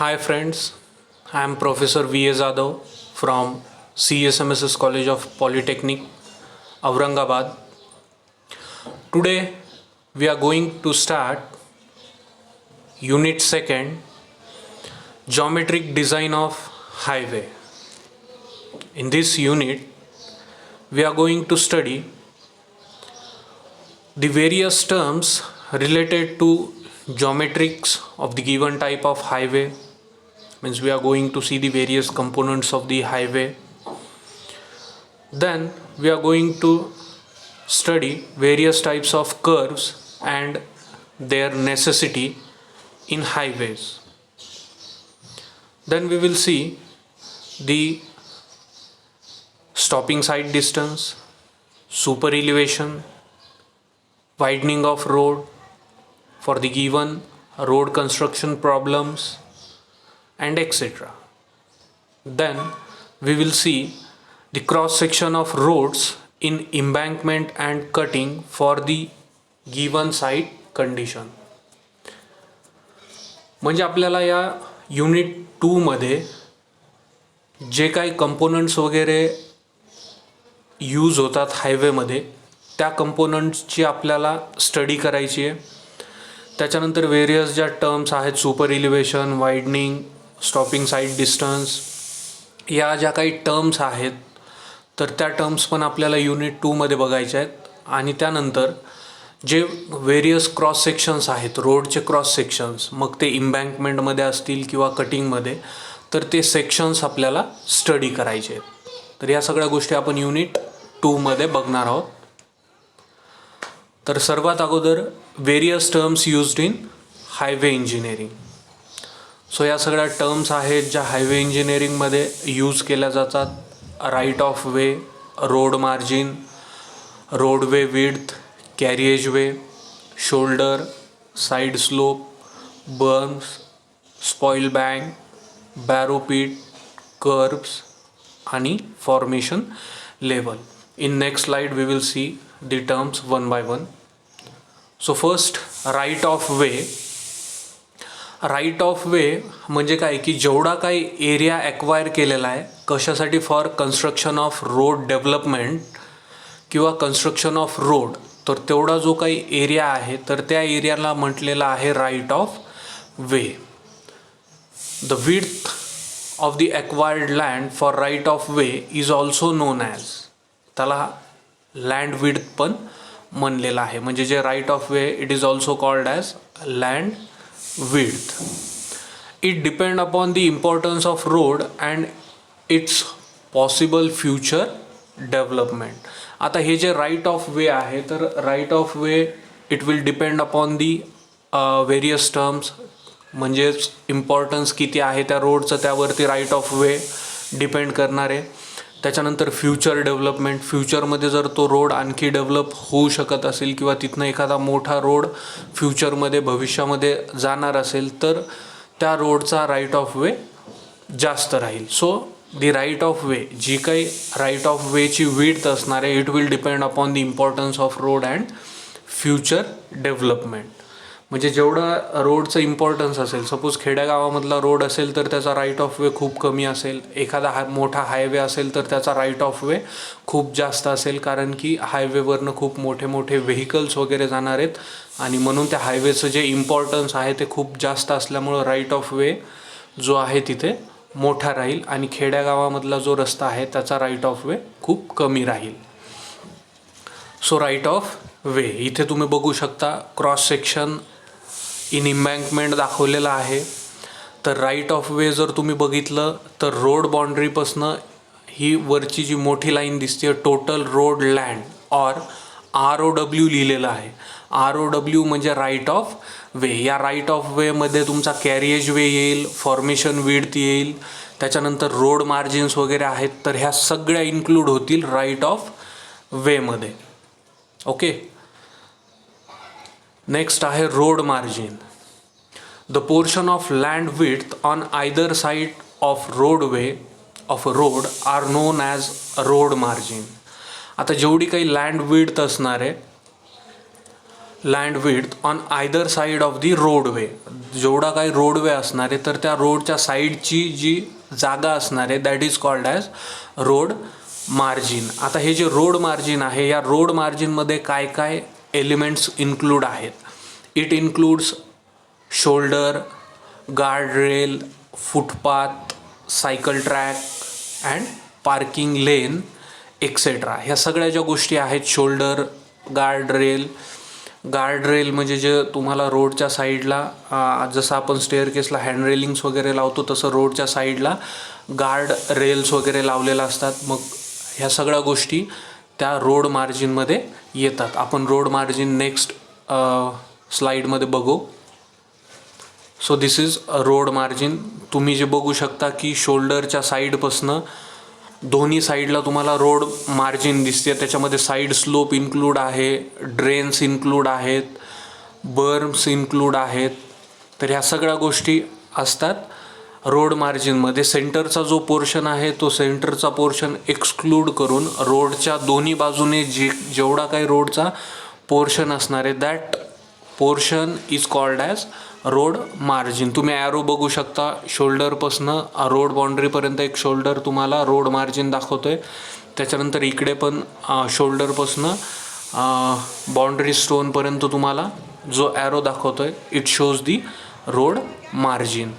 Hi friends, I am Professor V.A. Zadav from CSMSS College of Polytechnic, Aurangabad. Today we are going to start Unit 2nd, Geometric Design of Highway. In this unit, we are going to study the various terms related to geometrics of the given type of highway. Means we are going to see the various components of the highway. Then we are going to study various types of curves and their necessity in highways. Then we will see the stopping side distance, super elevation, widening of road for the given road construction problems, and etc. Then we will see the cross section of roads in embankment and cutting for the given site condition. म्हणजे आपल्याला या unit 2 मध्ये जे काही components वगैरे use होतात हायवेमध्ये त्या कंपोनंट्सची आपल्याला स्टडी करायची आहे. त्याच्यानंतर वेरियस ज्या टर्म्स आहेत, super elevation, widening, stopping side distance, या ज्या काही टर्म्स आहेत तर त्या टर्म्स पण आपल्याला युनिट 2 मध्ये बघायच्या आहेत. आणि त्यानंतर जे वेरियस क्रॉस सेक्शन्स आहेत, रोडचे क्रॉस सेक्शन्स, मग ते इम्बँकमेंटमध्ये असतील किंवा कटिंगमध्ये, तर ते सेक्शन्स आपल्याला स्टडी करायचे आहेत. तर या सगळ्या गोष्टी आपण युनिट 2 मध्ये बघणार आहोत. तर सर्वात अगोदर various terms used in highway engineering. So या सगळ्या टर्म्स आहेत ज्या हायवे इंजिनिअरिंगमध्ये यूज केल्या जातात. Right of way, road margin, roadway width, carriage way, shoulder, side slope, berms, spoil bank, borrow pit, curves आणि formation level. In next slide we will see the terms one by one. So first, right of way. Right of way म्हणजे काय की जेवढा काही area acquire केलेला आहे कशासाठी, for construction of road development किंवा कन्स्ट्रक्शन ऑफ रोड, तर तेवढा जो काही एरिया आहे तर त्या एरियाला म्हटलेला आहे right of way. The width of the acquired land for right of way is also known as, त्याला लँड विड्थ पण म्हणलेलं आहे. म्हणजे जे right of way it is also called as land width. It depends upon the importance of road and its possible future development. आता हे जे right of way आहे तर right of way it will depend upon the various terms. म्हणजेच importance किती आहे त्या रोडचं त्यावरती राईट ऑफ वे डिपेंड करणार आहे. त्याच्यानंतर फ्युचर डेव्हलपमेंट, फ्युचरमध्ये जर तो रोड आणखी डेव्हलप होऊ शकत असेल किंवा तिथनं एखादा मोठा रोड फ्युचरमध्ये भविष्यामध्ये जाणार असेल तर त्या रोडचा राईट ऑफ वे जास्त राहील. So the right of way, जी काही राईट ऑफ वेची विड्थ असणार आहे, it will depend upon the importance of road and future development. म्हणजे जेवढं रोडचं इम्पॉर्टन्स असेल, सपोज खेड्यागावामधला रोड असेल तर त्याचा राईट ऑफ वे खूप कमी असेल. एखादा मोठा हायवे असेल तर त्याचा राईट ऑफ वे खूप जास्त असेल, कारण की हायवेवरनं खूप मोठे मोठे व्हेकल्स वगैरे जाणार आहेत आणि म्हणून त्या हायवेचं जे इम्पॉर्टन्स आहे ते खूप जास्त असल्यामुळं राईट ऑफ वे जो आहे तिथे मोठा राहील आणि खेड्यागावामधला जो रस्ता आहे त्याचा राईट ऑफ वे खूप कमी राहील. सो राईट ऑफ वे इथे तुम्ही बघू शकता क्रॉस सेक्शन इन इम्बँकमेंट दाखवलेला आहे. तर राईट ऑफ वे जर तुम्ही बघितलं तर रोड बाउंड्रीपासनं ही वरची जी मोठी लाईन दिसते टोटल रोड लँड और ROW लिहिलेलं आहे. ROW म्हणजे राईट ऑफ वे. या राईट ऑफ वेमध्ये तुमचा कॅरिएज वे येईल, फॉर्मेशन विड्थ येईल, त्याच्यानंतर रोड मार्जिन्स वगैरे आहेत. तर ह्या सगळ्या इन्क्लूड होतील राईट ऑफ वेमध्ये. ओके. नेक्स्ट आहे road margin. The portion of land width on either side of roadway of road are known as road margin. आता जेवढी काही लँड विड्थ असणार आहे land width on either side of the roadway. जेवढा काही roadway असणार आहे तर त्या रोडच्या साईडची जी जागा असणार आहे that is called as road margin. आता हे जे रोड मार्जिन आहे या रोड मार्जिनमध्ये काय काय एलिमेंट्स इन्क्लूड आहेत. It includes shoulder, guardrail, footpath, cycle track and parking lane etcetera. ह्या सगळ्या ज्या गोष्टी आहेत शोल्डर, गार्डरेल म्हणजे जे तुम्हाला रोडच्या साईडला जसं आपण स्टेअरकेसला हँडरेलिंग्स वगैरे लावतो तसं रोडच्या साईडला गार्ड रेल्स वगैरे लावलेला असतात. मग ह्या सगळ्या गोष्टी त्या रोड मार्जिनमध्ये येतात. आपण रोड मार्जिन नेक्स्ट स्लाईडमध्ये बघू. So this is road margin. तुम्ही जे बघू शकता की शोल्डरच्या साईडपासनं दोन्ही साईडला तुम्हाला रोड मार्जिन दिसते. त्याच्यामध्ये साईड स्लोप इन्क्लूड आहे, ड्रेन्स इन्क्लूड आहेत, बर्म्स इन्क्लूड आहेत. तर ह्या सगळ्या गोष्टी असतात रोड मार्जिनमध्ये. सेंटरचा जो पोर्शन आहे तो सेंटरचा पोर्शन एक्सक्लूड करून रोडच्या दोन्ही बाजूने जेवढा काही रोडचा पोर्शन असणार आहे that portion is called as road margin. तुम्ही ॲरो बघू शकता शोल्डरपासनं रोड बाउंड्रीपर्यंत एक शोल्डर तुम्हाला रोड मार्जिन दाखवतोय. त्याच्यानंतर इकडे पण शोल्डरपासनं बाउंड्री स्टोनपर्यंत तुम्हाला जो ॲरो दाखवतोय it shows the road margin.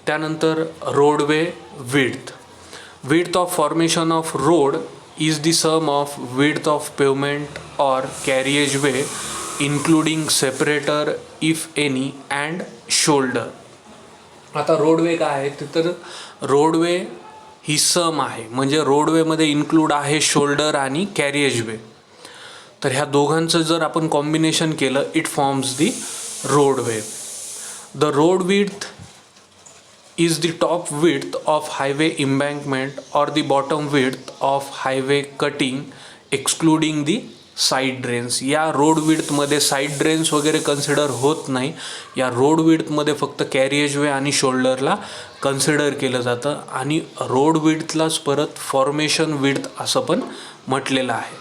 त्यानंतर roadway width of formation of road is the sum of width of pavement or carriage way including separator if any and shoulder. आता roadway काय आहे तर रोडवे ही सम आहे म्हणजे रोडवेमध्ये इन्क्लूड आहे shoulder आणि कॅरिएज way. तर ह्या दोघांचं जर आपण कॉम्बिनेशन केलं it forms the roadway. The road width is the top width of highway embankment or the bottom width of highway cutting excluding the side drains. या रोड विड्थमध्ये साईड ड्रेन्स वगैरे consider होत नाही. या रोड विड्थमध्ये फक्त कॅरिएज वे आणि शोल्डरला consider केलं जातं आणि रोड विड्थलाच परत फॉर्मेशन विड्थ असं पण म्हटलेलं आहे.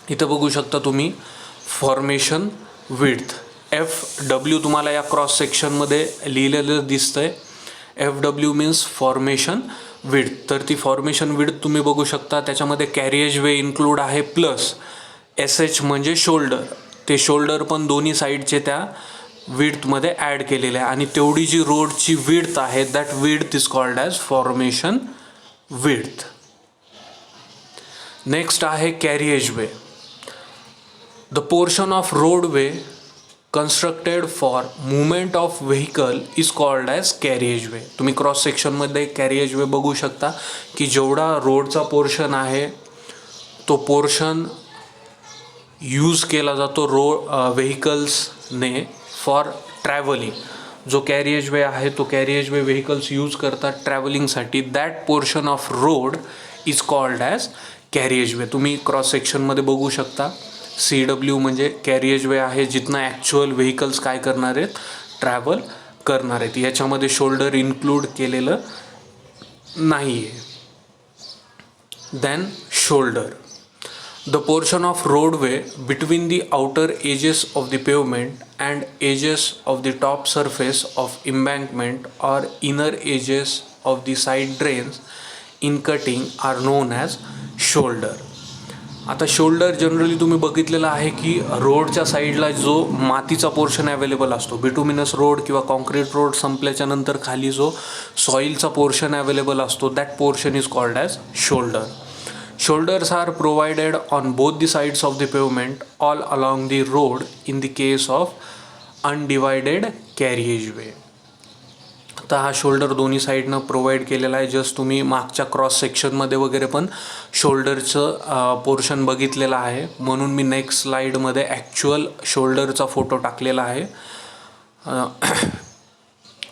इथं बघू शकता तुम्ही फॉर्मेशन विड्थ FW तुम्हाला या क्रॉस सेक्शनमध्ये लिहिलेलं दिसतंय. FW means formation width. तर ती फॉर्मेशन विड्थ तुम्ही बघू शकता त्याच्यामध्ये कॅरिएज वे इन्क्लूड आहे प्लस SH म्हणजे शोल्डर. ते शोल्डर पण दोन्ही साईडचे त्या विड्थमध्ये ॲड केलेले आहे आणि तेवढी जी रोडची विड्थ आहे that width is called as formation width. Next आहे carriage way. The portion of roadway constructed for movement of vehicle is called as carriage way. तुम्ही क्रॉस सेक्शनमध्ये कॅरिएज वे बघू शकता की जेवढा रोडचा पोर्शन आहे तो पोर्शन यूज केला जातो व्हेकल्सने फॉर ट्रॅव्हलिंग. जो कॅरिएज वे आहे तो कॅरिएज वे व्हेकल्स यूज करतात ट्रॅव्हलिंगसाठी. That portion of road is called as carriage way. तुम्ही क्रॉस सेक्शनमध्ये बघू शकता CW म्हणजे कॅरिएज वे आहे जिथनं ॲक्च्युअल व्हेकल्स काय करणार आहेत ट्रॅव्हल करणार आहेत. याच्यामध्ये शोल्डर इन्क्लूड केलेलं नाही आहे. Then shoulder. The portion of roadway between the outer edges of the pavement and edges of the top surface of embankment or inner edges of the side drains in cutting are known as shoulder. आता shoulder generally तुम्ही बघितलेलं आहे की रोडच्या साईडला जो मातीचा portion available असतो बिटुमिनस रोड किंवा कॉन्क्रीट रोड संपल्याच्या नंतर खाली जो सॉईलचा पोर्शन अवेलेबल असतो that portion is called as shoulder. Shoulders are provided on both the sides of the pavement all along the road in the case of undivided carriage way. आता हा shoulder दोन्ही साईडनं प्रोव्हाइड केलेला आहे. Just तुम्ही मागच्या cross सेक्शनमध्ये वगैरे पण शोल्डरचं पोर्शन बघितलेलं आहे म्हणून मी नेक्स्ट स्लाईडमध्ये ॲक्च्युअल शोल्डरचा फोटो टाकलेला आहे.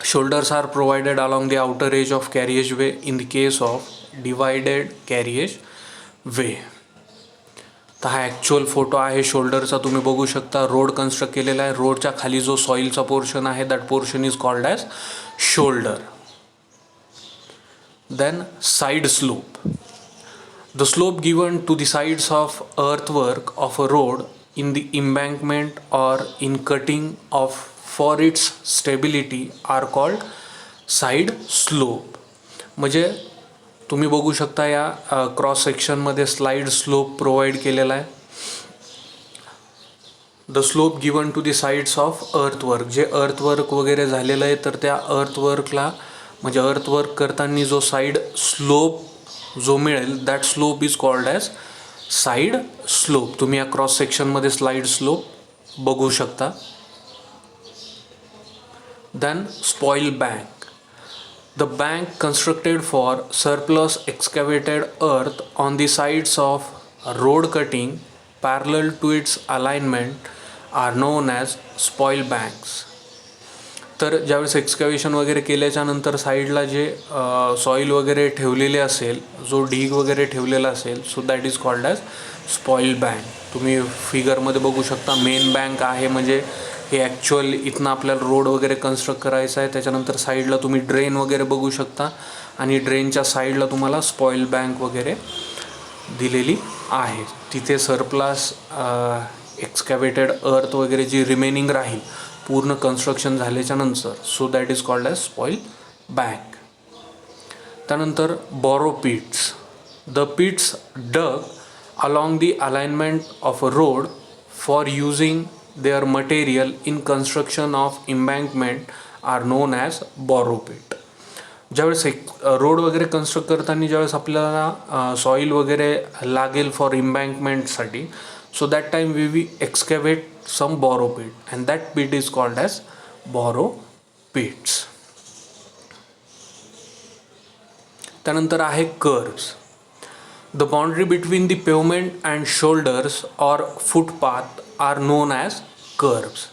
Shoulders are provided along the outer edge of carriage way in the case of divided carriage way. तर हा ॲक्च्युअल फोटो आहे शोल्डरचा. तुम्ही बघू शकता रोड कन्स्ट्रक्ट केलेला आहे. रोडच्या खाली जो सॉईलचा पोर्शन आहे that portion is called as shoulder. Then side slope. The slope given to the sides of earthwork of a road in the embankment or in cutting of for its stability are called side slope. म्हणजे तुम्ही बघू शकता या cross सेक्शनमध्ये slide slope provide केलेला आहे. The slope given to the sides of earthwork. जे earthwork वगैरे झालेलं आहे तर त्या अर्थवर्कला म्हणजे अर्थवर्क करताना जो साईड स्लोप जो मिळेल that slope is called as side slope. तुम्ही या क्रॉस सेक्शनमध्ये स्लाइड स्लोप बघू शकता. Then spoil bank. The bank constructed for surplus excavated earth on the sides of road cutting parallel to its alignment are known as spoil banks. तर ज्यावेळेस एक्सकॅव्हेशन वगैरे केल्याच्यानंतर साईडला जे सॉईल वगैरे ठेवलेले असेल, जो ढीग वगैरे ठेवलेला असेल, so that is called as spoil bank. तुम्ही फिगरमध्ये बघू शकता मेन बँक आहे म्हणजे हे ॲक्च्युअल इथनं आपल्याला रोड वगैरे कन्स्ट्रक्ट करायचं आहे. त्याच्यानंतर साईडला तुम्ही ड्रेन वगैरे बघू शकता आणि ड्रेनच्या साईडला तुम्हाला स्पॉइल बँक वगैरे दिलेली आहे. तिथे सरप्लस एक्सकॅव्हेटेड अर्थ वगैरे जी रिमेनिंग राहील पूर्ण कन्स्ट्रक्शन झाल्याच्या नंतर, so that is called as spoil bank. त्यानंतर borrow pits. The pits dug along the alignment of a road for using their material in construction of embankment are known as borrow pit. ज्यावेळेस road वगैरे construct करताना ज्यावेळेस आपल्याला soil वगैरे लागेल for इम्बँकमेंटसाठी, so that time we excavate some borrow pit and that pit is called as borrow pits. त्यानंतर आहे curves. The boundary between the pavement and shoulders or footpath are known as curves.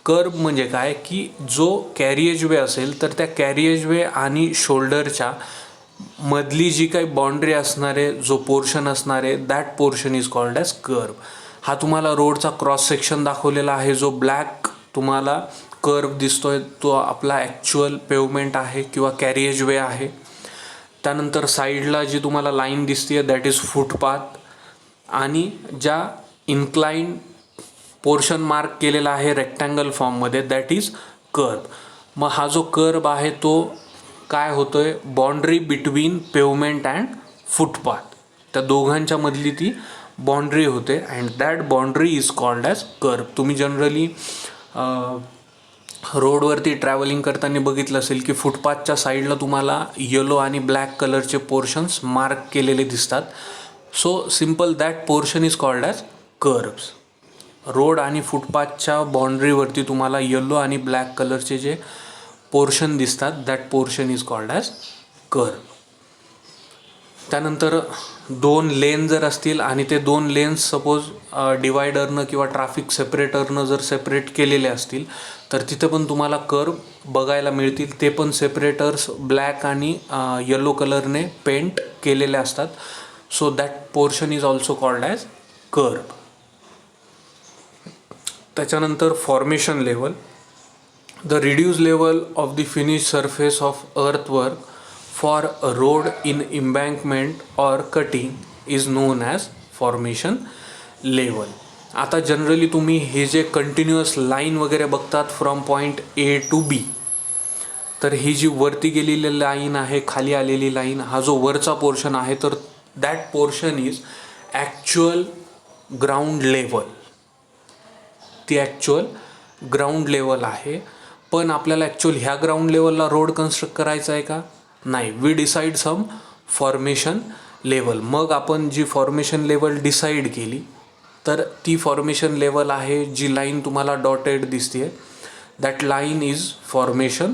Curve म्हणजे काय की जो कॅरिएज वे असेल तर त्या कॅरिएज वे आणि शोल्डरच्या मधली जी काही बाउंड्री असणार आहे, जो पोर्शन असणार आहे, that portion is called as curve. हा तुम्हाला रोडचा क्रॉस सेक्शन दाखवलेला आहे. जो ब्लॅक तुम्हाला कर्व दिसतोय तो आपला ॲक्च्युअल पेवमेंट आहे किंवा कॅरिएज वे आहे. त्यानंतर साईडला जी तुम्हाला लाईन दिसते दॅट इज फुटपाथ आणि ज्या इन्क्लाइन पोर्शन मार्क केलेला आहे रेक्टँगल फॉर्ममध्ये दॅट इज कर्व. मग हा जो कर्व आहे तो काय होतोय, boundary between pavement and footpath, त्या दोघांच्या मधली ती बाउंड्री होते and that boundary is called as curve. तुम्ही जनरली रोडवरती ट्रॅव्हलिंग करताना बघितलं असेल की फुटपाथच्या साईडला तुम्हाला येलो आणि ब्लॅक कलरचे पोर्शन्स मार्क केलेले दिसतात. So simple that portion is called as curves. Road आणि फुटपाथच्या बाउंड्रीवरती तुम्हाला येलो आणि ब्लॅक कलरचे जे पोर्शन दिसतात that portion is called as curve. त्यानंतर दोन लेन जर असतील आणि ते दोन लेन्स सपोज डिवायडरनं किंवा ट्रॅफिक सेपरेटरनं जर सेपरेट केलेले असतील तर तिथं पण तुम्हाला कर्व बघायला मिळतील. ते पण सेपरेटर्स ब्लॅक आणि येलो कलरने पेंट केलेले असतात. So that portion is also called as curve. त्याच्यानंतर formation level. The reduce level of the finish surface of earthwork for a road in embankment or cutting is known as formation level. आता generally तुम्ही हे जे continuous line वगैरे बघतात from point A to B, तर ही जी वरती गेलेली लाईन आहे, खाली आलेली लाईन, हा जो वरचा पोर्शन आहे तर that portion is actual ground level. ती ॲक्च्युअल ग्राउंड लेवल आहे. पण आपल्याला ॲक्च्युअल ह्या ग्राउंड लेवलला रोड कन्स्ट्रक्ट करायचा आहे का? नाही. We decide some formation level. मग आपण जी फॉर्मेशन लेवल डिसाईड केली तर ती फॉर्मेशन लेवल आहे जी लाईन तुम्हाला डॉटेड दिसते, that line is formation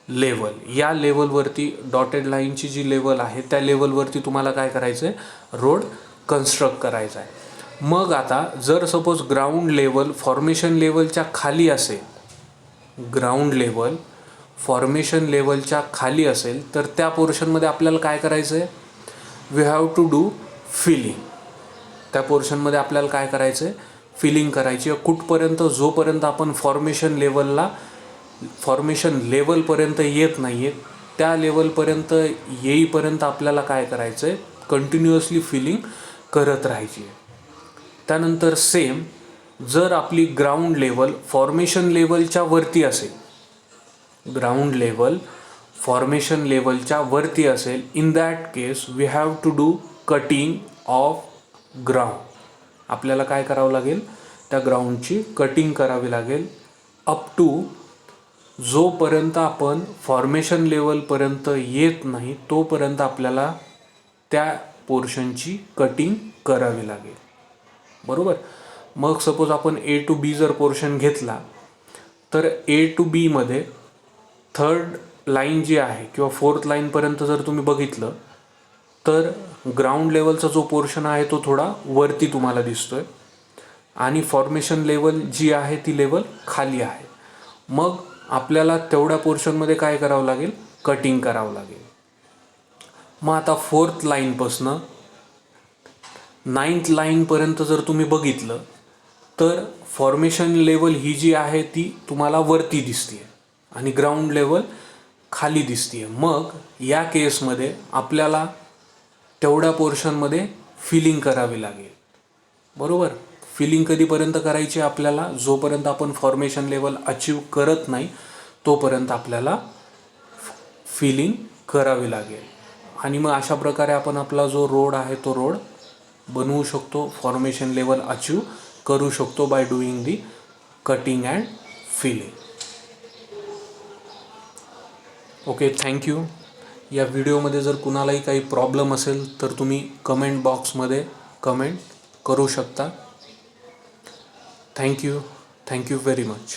level. या लेवलवरती डॉटेड लाईनची जी लेवल आहे त्या लेवलवरती तुम्हाला काय करायचं आहे, रोड कन्स्ट्रक्ट करायचा आहे. मग आता जर सपोज ग्राउंड लेवल फॉर्मेशन लेवलच्या खाली असेल, ग्राउंड लेवल फॉर्मेशन लेवलच्या खाली असेल तर त्या पोर्शनमध्ये आपल्याला काय करायचं आहे, we have to do filling. त्या पोर्शनमध्ये आपल्याला काय करायचं आहे, फिलिंग करायची आहे. कुठपर्यंत, जोपर्यंत आपण फॉर्मेशन लेवलपर्यंत येत नाही आहे त्या लेवलपर्यंत येईपर्यंत आपल्याला काय करायचं आहे, कंटिन्युअसली फिलिंग करत राहायची आहे. त्यानंतर सेम जर आपली ग्राउंड लेवल फॉर्मेशन लेवलच्या वरती असेल, ग्राउंड लेवल फॉर्मेशन लेवलच्या वरती असेल, in that case we have to do cutting of ground. आपल्याला काय करावं लागेल, त्या ग्राउंडची कटिंग करावी लागेल अप टू जोपर्यंत आपण फॉर्मेशन लेवलपर्यंत येत नाही तोपर्यंत आपल्याला त्या पोर्शनची कटिंग करावी लागेल. बरोबर. मग सपोज आपण ए टू बी जर पोर्शन घेतला तर ए टू बीमध्ये थर्ड लाईन जी आहे किंवा फोर्थ लाईनपर्यंत जर तुम्ही बघितलं तर ग्राउंड लेवलचा जो पोर्शन आहे तो थोडा वरती तुम्हाला दिसतोय आणि फॉर्मेशन लेवल जी आहे ती लेवल खाली आहे. मग आपल्याला तेवढ्या पोर्शनमध्ये काय करावं लागेल, कटिंग करावं लागेल. मग आता फोर्थ लाईनपासनं 9th लाईनपर्यंत जर तुम्ही बघितलं तर फॉर्मेशन लेवल ही जी आहे ती तुम्हाला वरती दिसते आणि ग्राउंड लेवल खाली दिसते. मग या केसमध्ये आपल्याला तेवढ्या पोर्शनमध्ये फिलिंग करावी लागेल. बरोबर. फिलिंग कधीपर्यंत करायची आपल्याला, जोपर्यंत आपण फॉर्मेशन लेवल अचीव करत नाही तोपर्यंत आपल्याला फिलिंग करावी लागेल. आणि मग अशा प्रकारे आपण आपला जो रोड आहे तो रोड बनवू शकतो, फॉर्मेशन लेवल अचीव करू शकतो by doing the cutting and filling. Okay, thank you. या व्हिडिओमध्ये जर कुणालाही काही प्रॉब्लेम असेल तर तुम्ही कमेंट बॉक्समध्ये कमेंट करू शकता. Thank you very much.